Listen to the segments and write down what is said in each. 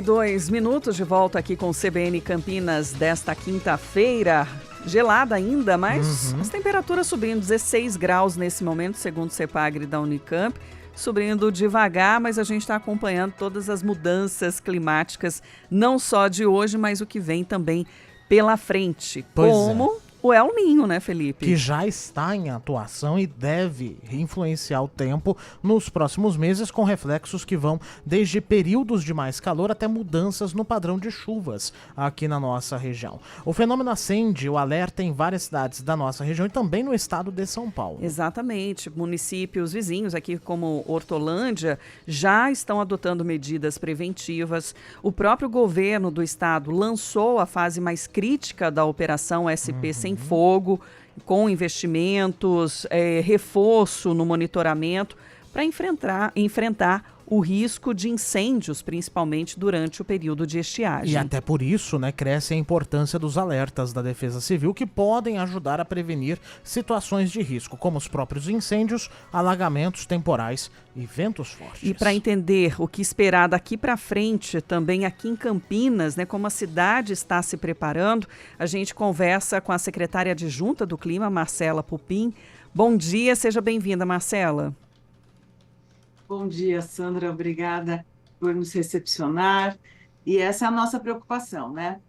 2 minutos de volta aqui com o CBN Campinas desta quinta-feira. Gelada ainda, mas as temperaturas subindo, 16 graus nesse momento, segundo o CEPAGRE da Unicamp. Subindo devagar, mas a gente está acompanhando todas as mudanças climáticas, não só de hoje, mas o que vem também pela frente. Como o El Ninho, né, Felipe? Que já está em atuação e deve influenciar o tempo nos próximos meses, com reflexos que vão desde períodos de mais calor até mudanças no padrão de chuvas aqui na nossa região. O fenômeno acende o alerta em várias cidades da nossa região e também no estado de São Paulo. Exatamente. Municípios vizinhos, aqui como Hortolândia, já estão adotando medidas preventivas. O próprio governo do estado lançou a fase mais crítica da Operação SP Sem Fogo, com investimentos, reforço no monitoramento, para enfrentar o risco de incêndios, principalmente durante o período de estiagem. E até por isso, cresce a importância dos alertas da Defesa Civil, que podem ajudar a prevenir situações de risco, como os próprios incêndios, alagamentos temporais e ventos fortes. E para entender o que esperar daqui para frente, também aqui em Campinas, como a cidade está se preparando, a gente conversa com a secretária adjunta do Clima, Marcela Pupim. Bom dia, seja bem-vinda, Marcela. Bom dia, Sandra. Obrigada por nos recepcionar. E essa é a nossa preocupação, né?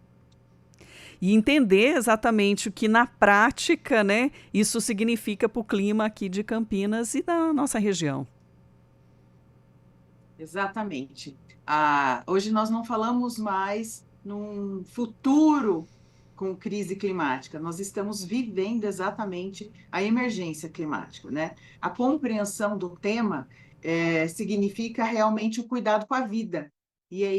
E entender exatamente o que na prática, isso significa para o clima aqui de Campinas e da nossa região. Exatamente. Hoje nós não falamos mais num futuro com crise climática. Nós estamos vivendo exatamente a emergência climática, né? A compreensão do tema significa realmente o cuidado com a vida. E é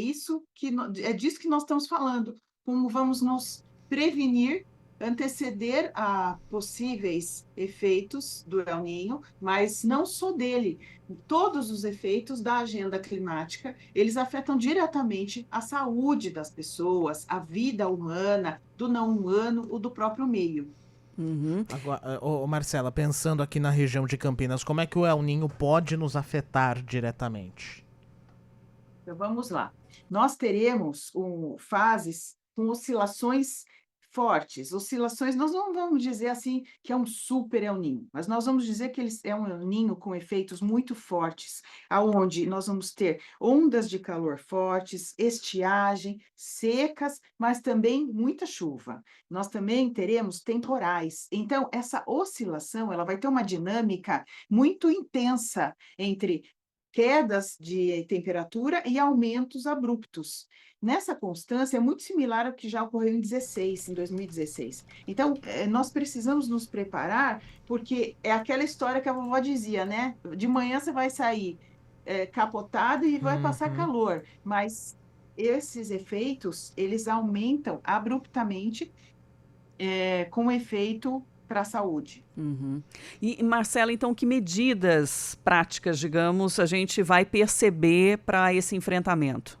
disso que nós estamos falando. Como vamos nos prevenir, anteceder a possíveis efeitos do El Niño, mas não só dele. Todos os efeitos da agenda climática, eles afetam diretamente a saúde das pessoas, a vida humana, do não humano ou do próprio meio. Agora, Marcela, pensando aqui na região de Campinas, como é que o El Niño pode nos afetar diretamente? Então, vamos lá. Nós teremos fases com oscilações fortes. Oscilações, nós não vamos dizer assim que é um super El Niño, mas nós vamos dizer que é um El Niño com efeitos muito fortes, aonde nós vamos ter ondas de calor fortes, estiagem, secas, mas também muita chuva. Nós também teremos temporais. Então, essa oscilação, ela vai ter uma dinâmica muito intensa entre quedas de temperatura e aumentos abruptos. Nessa constância, é muito similar ao que já ocorreu em 2016. Então, nós precisamos nos preparar, porque é aquela história que a vovó dizia, né? De manhã você vai sair capotado e vai passar calor, mas esses efeitos, eles aumentam abruptamente com efeito para a saúde. E, Marcela, então, que medidas práticas, digamos, a gente vai perceber para esse enfrentamento?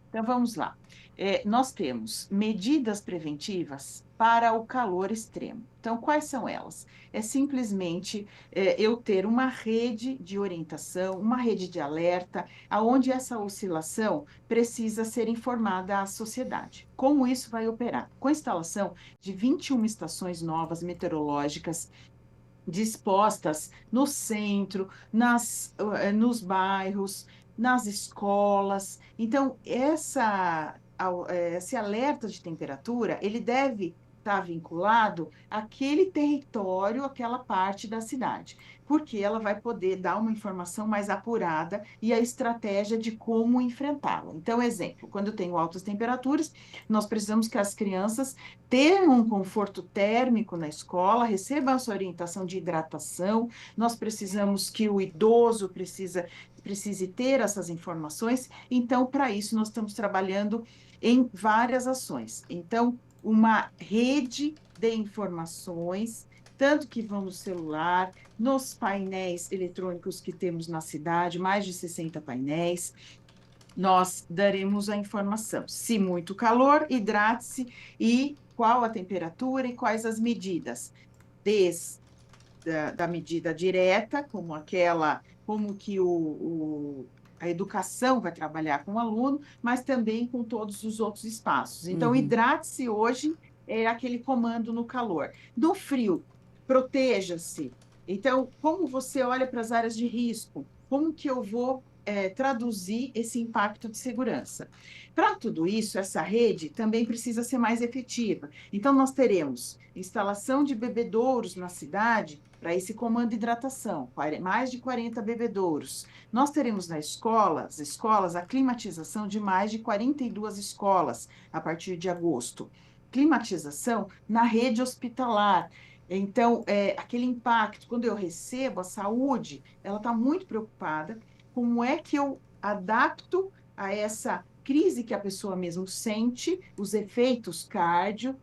Então, vamos lá. Nós temos medidas preventivas para o calor extremo. Então, quais são elas? É simplesmente eu ter uma rede de orientação, uma rede de alerta, aonde essa oscilação precisa ser informada à sociedade. Como isso vai operar? Com a instalação de 21 estações novas meteorológicas dispostas no centro, nos bairros, nas escolas. Então, esse alerta de temperatura, ele deve estar vinculado àquele território, àquela parte da cidade, porque ela vai poder dar uma informação mais apurada e a estratégia de como enfrentá-la. Então, exemplo, quando eu tenho altas temperaturas, nós precisamos que as crianças tenham um conforto térmico na escola, recebam a sua orientação de hidratação, nós precisamos que o idoso precise ter essas informações. Então, para isso, nós estamos trabalhando em várias ações. Então, uma rede de informações, tanto que vão no celular, nos painéis eletrônicos que temos na cidade, mais de 60 painéis, nós daremos a informação. Se muito calor, hidrate-se, e qual a temperatura e quais as medidas. Da medida direta, como que A educação vai trabalhar com o aluno, mas também com todos os outros espaços. Então, Uhum. hidrate-se hoje é aquele comando no calor. No frio, proteja-se. Então, como você olha para as áreas de risco? Como que eu vou traduzir esse impacto de segurança? Para tudo isso, essa rede também precisa ser mais efetiva. Então, nós teremos instalação de bebedouros na cidade para esse comando de hidratação, mais de 40 bebedouros. Nós teremos nas escolas, a climatização de mais de 42 escolas a partir de agosto. Climatização na rede hospitalar. Então, aquele impacto, quando eu recebo a saúde, ela está muito preocupada. Como é que eu adapto a essa crise que a pessoa mesmo sente, os efeitos cardio,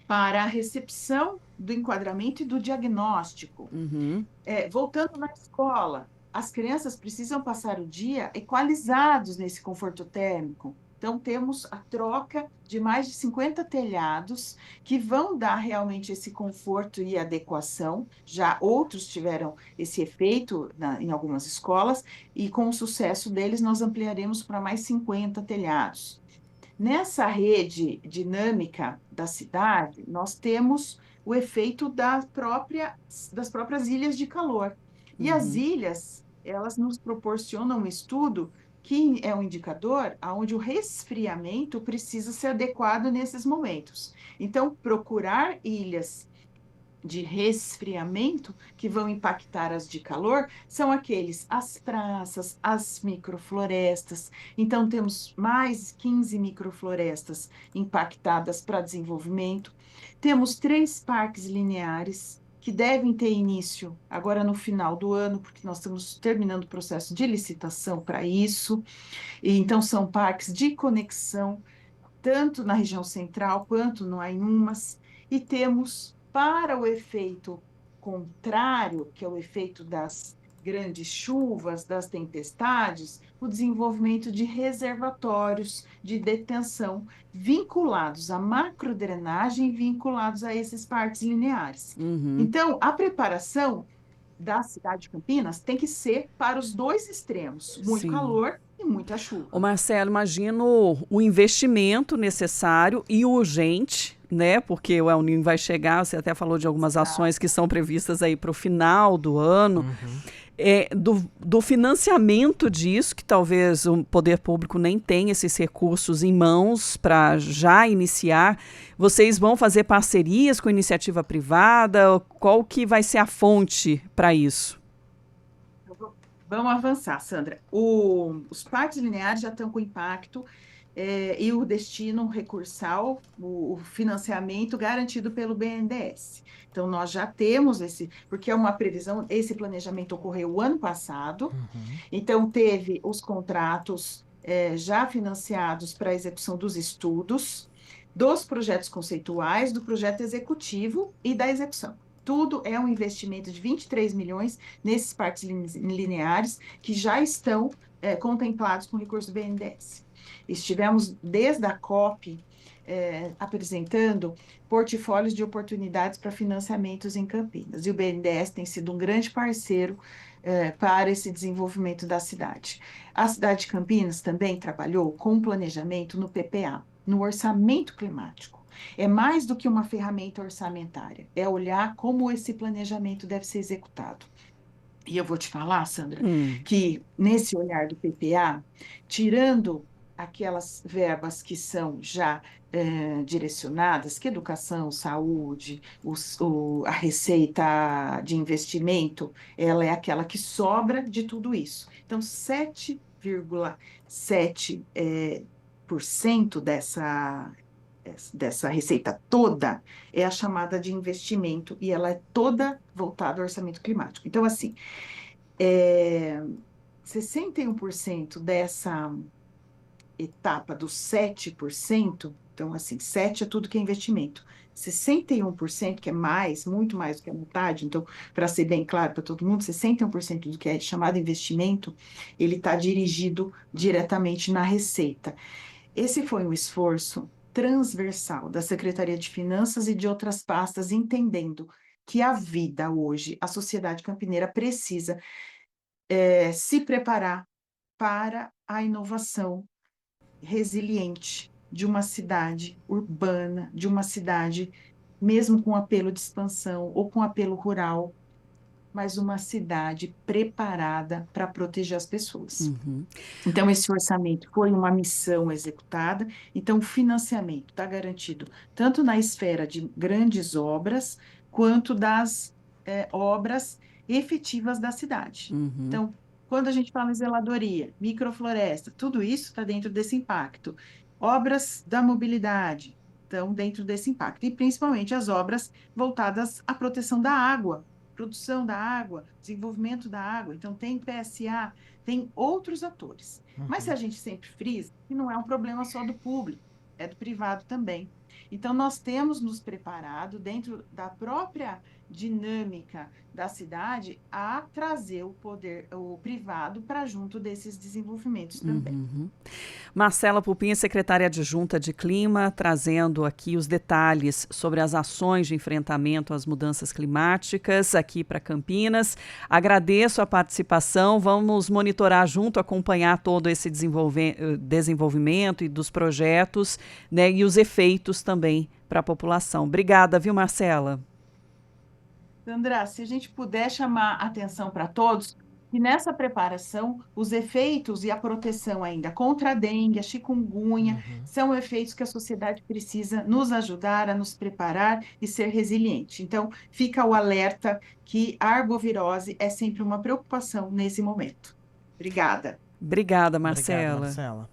para a recepção do enquadramento e do diagnóstico? Uhum. Voltando na escola, as crianças precisam passar o dia equalizados nesse conforto térmico. Então, temos a troca de mais de 50 telhados que vão dar realmente esse conforto e adequação. Já outros tiveram esse efeito em algumas escolas, e com o sucesso deles, nós ampliaremos para mais 50 telhados. Nessa rede dinâmica da cidade, nós temos o efeito das próprias ilhas de calor. E as Uhum. ilhas, elas nos proporcionam um estudo que é um indicador onde o resfriamento precisa ser adequado nesses momentos. Então, procurar ilhas de resfriamento que vão impactar as de calor são as praças, as microflorestas. Então, temos mais 15 microflorestas impactadas para desenvolvimento. Temos 3 parques lineares que devem ter início agora no final do ano, porque nós estamos terminando o processo de licitação para isso. E, então, são parques de conexão tanto na região central quanto no Ainumas, e temos, para o efeito contrário, que é o efeito das grandes chuvas, das tempestades, o desenvolvimento de reservatórios de detenção vinculados à macrodrenagem, vinculados a esses parques lineares. Uhum. Então, a preparação da cidade de Campinas tem que ser para os dois extremos, muito Sim. calor e muita Ô chuva. Marcelo, imagino o investimento necessário e urgente, né? Porque o El Niño vai chegar, você até falou de algumas ações que são previstas aí para o final do ano. Uhum. Do financiamento disso, que talvez o poder público nem tenha esses recursos em mãos para já iniciar. Vocês vão fazer parcerias com iniciativa privada? Qual que vai ser a fonte para isso? Vamos avançar, Sandra. Os parques lineares já estão com impacto, e o destino recursal, o financiamento garantido pelo BNDES. Então, nós já temos porque é uma previsão, esse planejamento ocorreu o ano passado, Uhum. então teve os contratos já financiados para a execução dos estudos, dos projetos conceituais, do projeto executivo e da execução. Tudo é um investimento de 23 milhões nesses parques lineares que já estão contemplados com recurso do BNDES. Estivemos desde a COP apresentando portfólios de oportunidades para financiamentos em Campinas. E o BNDES tem sido um grande parceiro para esse desenvolvimento da cidade. A cidade de Campinas também trabalhou com planejamento no PPA, no orçamento climático. É mais do que uma ferramenta orçamentária, é olhar como esse planejamento deve ser executado. E eu vou te falar, Sandra, Hum. que nesse olhar do PPA, tirando aquelas verbas que são já direcionadas, que educação, saúde, a receita de investimento, ela é aquela que sobra de tudo isso. Então, 7,7% por cento dessa receita toda é a chamada de investimento, e ela é toda voltada ao orçamento climático. Então, assim, 61% dessa etapa dos 7%, então, assim, 7 é tudo que é investimento. 61%, que é mais, muito mais do que a metade, então, para ser bem claro para todo mundo, 61% do que é chamado investimento, ele está dirigido diretamente na receita. Esse foi um esforço transversal da Secretaria de Finanças e de outras pastas, entendendo que a vida hoje, a sociedade campineira precisa se preparar para a inovação resiliente de uma cidade urbana, de uma cidade mesmo com apelo de expansão ou com apelo rural, mas uma cidade preparada para proteger as pessoas. Então, esse orçamento foi uma missão executada, então o financiamento está garantido tanto na esfera de grandes obras, quanto das obras efetivas da cidade. Então, quando a gente fala em zeladoria, microfloresta, tudo isso está dentro desse impacto. Obras da mobilidade estão dentro desse impacto, e principalmente as obras voltadas à proteção da água, produção da água, desenvolvimento da água. Então, tem PSA, tem outros atores. Mas se a gente sempre frisa, que não é um problema só do público, é do privado também. Então, nós temos nos preparado, dentro da própria dinâmica da cidade, a trazer o privado para junto desses desenvolvimentos também. Marcela Pupin, secretária adjunta de Clima, trazendo aqui os detalhes sobre as ações de enfrentamento às mudanças climáticas aqui para Campinas. Agradeço a participação, vamos monitorar junto, acompanhar todo esse desenvolvimento e dos projetos, né, e os efeitos também para a população. Obrigada, viu, Marcela? Sandra, se a gente puder chamar atenção para todos, e nessa preparação, os efeitos e a proteção ainda contra a dengue, a chikungunya, são efeitos que a sociedade precisa nos ajudar a nos preparar e ser resiliente. Então, fica o alerta que a arbovirose é sempre uma preocupação nesse momento. Obrigada. Obrigada, Marcela. Obrigado, Marcela.